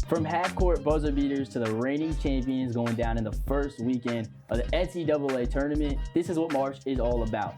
From half-court buzzer beaters to the reigning champions going down in the first weekend of the NCAA tournament, this is what March is all about.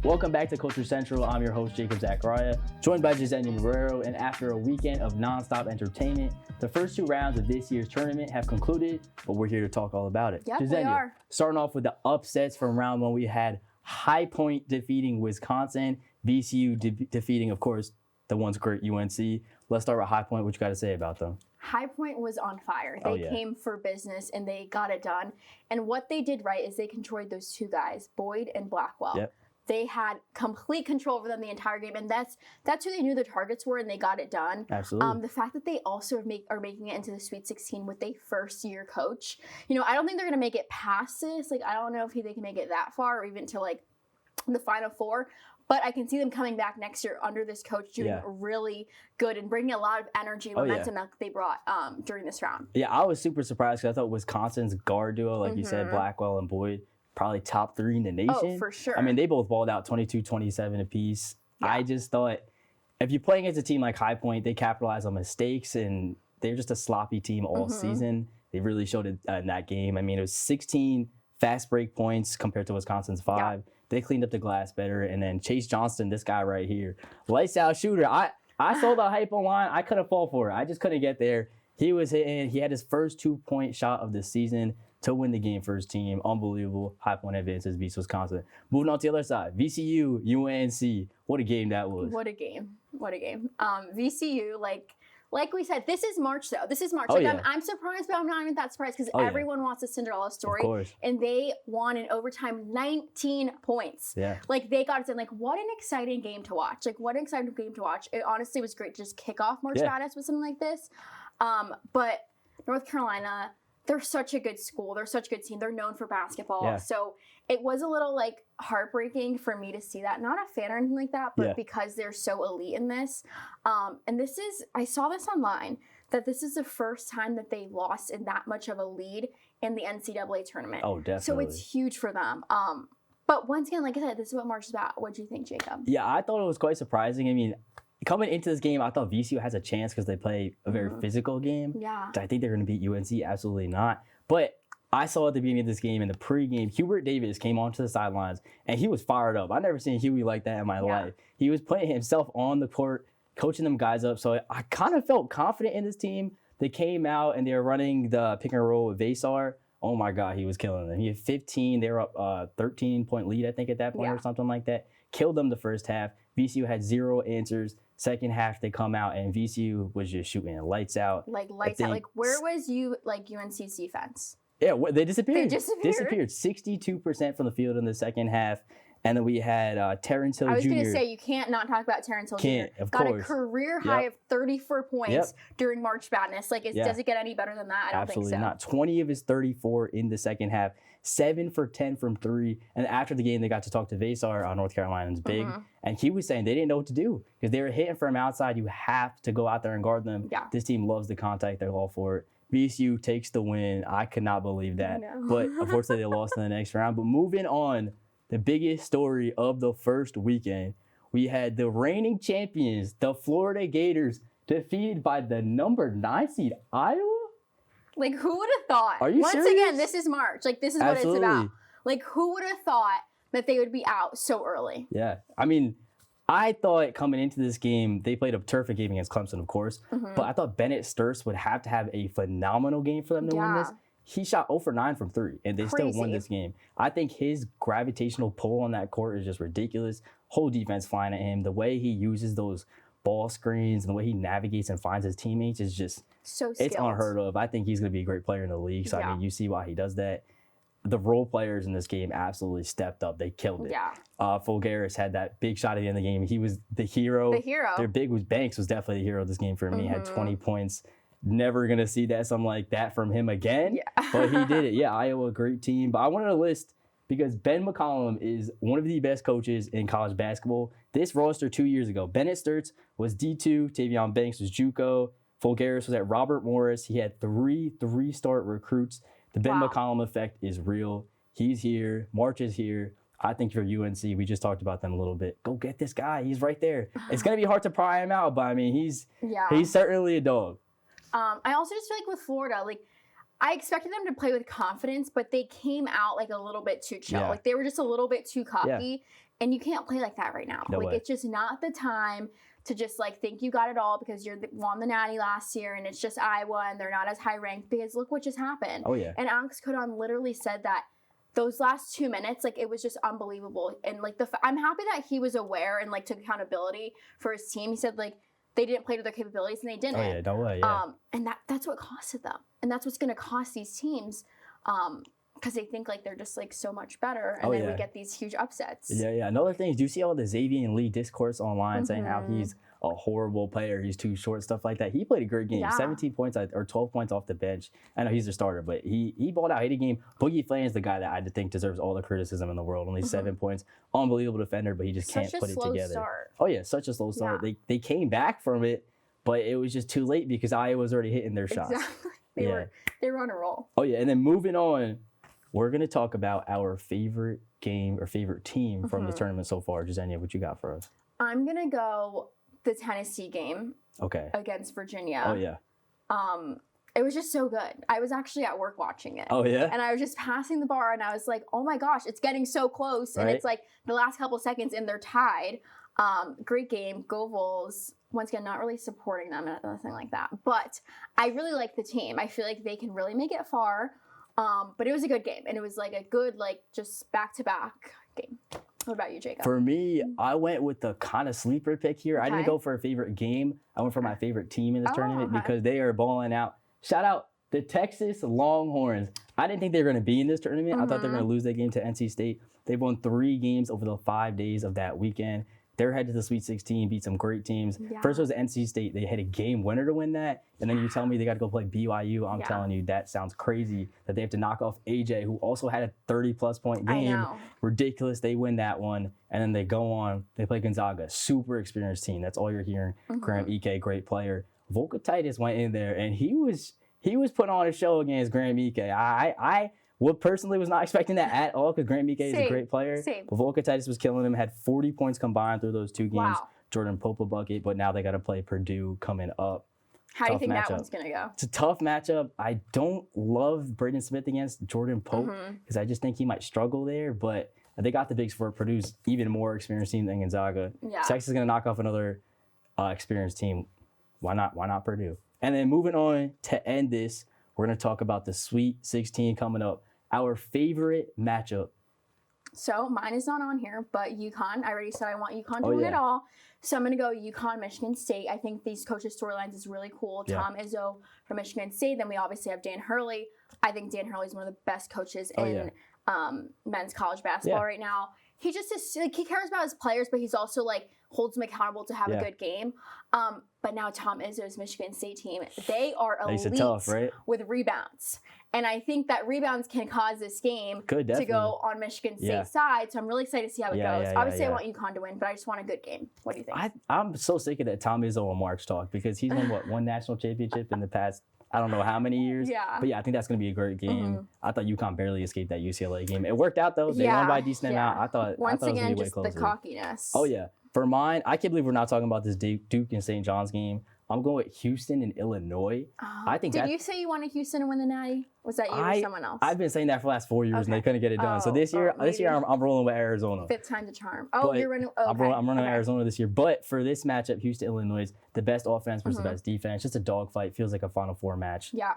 Welcome back to Culture Central. I'm your host, Zacharia, joined by Jezenia Marrero, and after a weekend of non-stop entertainment, the first two rounds of this year's tournament have concluded, but we're here to talk all about it. Yep, Jezenia, we are. Starting off with the upsets from round one, we had High Point defeating Wisconsin, VCU defeating, of course, the once great UNC. Let's start with High Point. What you got to say about them? High Point was on fire. They came for business and they got it done. And what they did right is they controlled those two guys, Boyd and Blackwell. Yep. They had complete control over them the entire game, and that's who they knew the targets were, and they got it done. Absolutely. The fact that they also are making it into the Sweet 16 with a first-year coach, I don't think they're going to make it past this. I don't know if they can make it that far or even to, the Final Four. But I can see them coming back next year under this coach doing really good and bringing a lot of energy and momentum that they brought during this round. Yeah, I was super surprised because I thought Wisconsin's guard duo, like you said, Blackwell and Boyd, probably top three in the nation. Oh, for sure. I mean, they both balled out 22, 27 apiece. Yeah. I just thought if you play against a team like High Point, they capitalize on mistakes, and they're just a sloppy team all season. They really showed it in that game. I mean, it was 16 fast break points compared to Wisconsin's 5. Yeah. They cleaned up the glass better. And then Chase Johnston, this guy right here, lights out shooter. I saw the hype online. I couldn't fall for it. I just couldn't get there. He was hitting. He had his first 2-point shot of the season to win the game for his team. Unbelievable. High Point advances beats Wisconsin. Moving on to the other side, VCU, UNC. What a game that was. What a game. VCU, like we said, this is March, though. This is March. Oh, yeah. I'm surprised, but I'm not even that surprised because everyone wants a Cinderella story. Of course. And they won in overtime 19 points. Yeah. They got it done. What an exciting game to watch. What an exciting game to watch. It honestly was great to just kick off March Madness with something like this. But North Carolina, they're such a good school. They're such a good team. They're known for basketball. Yeah. So it was a little heartbreaking for me to see that. Not a fan or anything like that, but because they're so elite in this. And I saw this online, that this is the first time that they lost in that much of a lead in the NCAA tournament. Oh, definitely. So it's huge for them. But once again, like I said, this is what March is about. What do you think, Jacob? Yeah, I thought it was quite surprising. I mean, coming into this game, I thought VCU has a chance because they play a very physical game. Yeah. I think they're going to beat UNC. Absolutely not. But I saw at the beginning of this game, in the pregame, Hubert Davis came onto the sidelines, and he was fired up. I've never seen Huey like that in my life. He was putting himself on the court, coaching them guys up. So I kind of felt confident in this team. They came out, and they were running the pick and roll with Vasar. Oh, my God, he was killing them. He had 15. They were up 13-point lead, I think, at that point or something like that. Killed them the first half. VCU had 0 answers. Second half, they come out, and VCU was just shooting lights out. Lights out. Where was UNC's defense? Yeah, they disappeared. 62% from the field in the second half. And then we had Terrence Hill Jr. I was going to say, you can't not talk about Terrence Hill Jr. Got a career high of 34 points during March Madness. Does it get any better than that? I don't think so. Absolutely not. 20 of his 34 in the second half. 7 for 10 from 3. And after the game, they got to talk to Vasar on North Carolina's big. And he was saying they didn't know what to do because they were hitting from outside. You have to go out there and guard them. Yeah. This team loves the contact. They're all for it. VCU takes the win. I could not believe that. But unfortunately, they lost in the next round. But moving on, the biggest story of the first weekend, we had the reigning champions, the Florida Gators, defeated by the number 9 seed Iowa. Who would have thought? Are you serious? Once again, this is March. This is what it's about. Who would have thought that they would be out so early? Yeah. I mean, I thought coming into this game, they played a terrific game against Clemson, of course. But I thought Bennett Sturts would have to have a phenomenal game for them to win this. He shot 0 for 9 from 3, and they still won this game. I think his gravitational pull on that court is just ridiculous. Whole defense flying at him. The way he uses those ball screens and the way he navigates and finds his teammates is just so skilled. It's unheard of. I think he's going to be a great player in the league. So, I mean, you see why he does that. The role players in this game absolutely stepped up. They killed it. Yeah. Fulgaris had that big shot at the end of the game. He was the hero. Their big was Banks was definitely the hero of this game for me. He had 20 points. Never going to see something like that from him again. Yeah. But he did it. Yeah, Iowa, great team. But I wanted to list, because Ben McCollum is one of the best coaches in college basketball. This roster 2 years ago, Bennett Sturts was D2, Tavion Banks was JUCO, Fulgaris was at Robert Morris. He had 3 three-star recruits. The Ben McCollum effect is real. He's here. March is here. I think for UNC, we just talked about them a little bit. Go get this guy. He's right there. It's going to be hard to pry him out, but I mean, he's certainly a dog. I also just feel like with Florida, like I expected them to play with confidence, but they came out like a little bit too chill. Yeah. Like they were just a little bit too cocky. Yeah. And you can't play like that right now. No like way. It's just not the time to just like think you got it all because you won the Natty last year and it's just Iowa and they're not as high ranked, because look what just happened. Oh, yeah. And Alex Codon literally said that those last 2 minutes, like it was just unbelievable. And like I'm happy that he was aware and like took accountability for his team. He said like they didn't play to their capabilities and they didn't. Oh yeah, no way. Yeah. And that's what costed them. And that's what's going to cost these teams. Because they think like they're just like so much better, and then we get these huge upsets. Yeah. Another thing is, do you see all the Xavier Lee discourse online saying how he's a horrible player, he's too short, stuff like that? He played a great game, 17 points or 12 points off the bench. I know he's the starter, but he balled out, hit a game. Boogie Flain is the guy that I think deserves all the criticism in the world. Only 7 points, unbelievable defender, but he just can't put it together. Start. Oh yeah, such a slow start. Yeah. They came back from it, but it was just too late because Iowa was already hitting their shots. Exactly. They were on a roll. Oh yeah, and then moving on. We're going to talk about our favorite game or favorite team from the tournament so far. Jezenia, what you got for us? I'm going to go the Tennessee game against Virginia. Oh, yeah. It was just so good. I was actually at work watching it. Oh, yeah? And I was just passing the bar, and I was like, oh, my gosh, it's getting so close. And it's like the last couple seconds, and they're tied. Great game. Go Vols. Once again, not really supporting them, nothing like that. But I really like the team. I feel like they can really make it far. But it was a good game, and it was like a good, like, just back-to-back game. What about you, Jacob? For me, I went with the kind of sleeper pick here. I didn't go for a favorite game. I went for my favorite team in this tournament because they are balling out. Shout out the Texas Longhorns. I didn't think they were going to be in this tournament. I thought they were going to lose that game to NC State. They won 3 games over the 5 days of that weekend. They're headed to the Sweet 16, beat some great teams. Yeah. First was NC State. They had a game winner to win that. And then you tell me they got to go play BYU. I'm telling you, that sounds crazy that they have to knock off AJ, who also had a 30-plus point game. I know. Ridiculous. They win that one. And then they go on. They play Gonzaga. Super experienced team. That's all you're hearing. Graham Ike, great player. Volca Titus went in there, and he was putting on a show against Graham Ike. I personally was not expecting that at all because Graham Ike is a great player. But Volca Titus was killing him, had 40 points combined through those 2 games. Wow. Jordan Pope a bucket, but now they got to play Purdue coming up. How do you think that one's going to go? It's a tough matchup. I don't love Braden Smith against Jordan Pope because I just think he might struggle there, but they got the bigs for it. Purdue's even more experienced team than Gonzaga. Yeah. Texas is going to knock off another experienced team. Why not? Why not Purdue? And then moving on to end this, we're going to talk about the Sweet 16 coming up. Our favorite matchup. So mine is not on here, but UConn. I already said I want UConn to win it all. So I'm going to go UConn, Michigan State. I think these coaches' storylines is really cool. Tom Izzo from Michigan State. Then we obviously have Dan Hurley. I think Dan Hurley is one of the best coaches in men's college basketball right now. He just is like, he cares about his players, but he's also like holds them accountable to have a good game. But now Tom Izzo's Michigan State team, they are elite with rebounds. And I think that rebounds can cause this game to go on Michigan State's side. So I'm really excited to see how it goes. Obviously, I want UConn to win, but I just want a good game. What do you think? I'm so sick of that Tom Izzo and Marks talk because he's won, one national championship in the past, I don't know how many years. Yeah. But I think that's going to be a great game. I thought UConn barely escaped that UCLA game. It worked out, though. They won by a decent amount. I thought it was going to be way closer. The cockiness. Oh, yeah. For mine, I can't believe we're not talking about this Duke and St. John's game. I'm going with Houston and Illinois. I think. Did you say you wanted Houston to win the Natty? Was that you or someone else? I've been saying that for the last 4 years, and they couldn't get it done. So this year, I'm rolling with Arizona. 5th time's a charm. Oh, but you're running. Okay. I'm running Arizona this year. But for this matchup, Houston, Illinois, the best offense versus the best defense. Just a dogfight. Feels like a Final Four match. Yeah.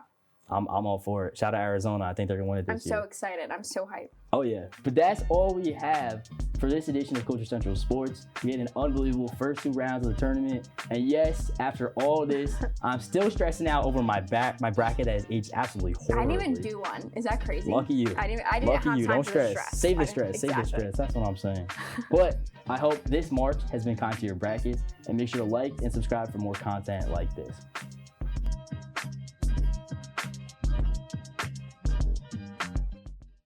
I'm all for it. Shout out Arizona. I think they're going to win it this year. I'm so excited. I'm so hyped. Oh, yeah. But that's all we have for this edition of Culture Central Sports. We had an unbelievable first 2 rounds of the tournament. And yes, after all this, I'm still stressing out over my bracket that has aged absolutely horribly. I didn't even do one. Is that crazy? Lucky you. I didn't have time Don't for stress. the stress. Save the stress. Save the stress. That's what I'm saying. But I hope this March has been kind to your brackets. And make sure to like and subscribe for more content like this.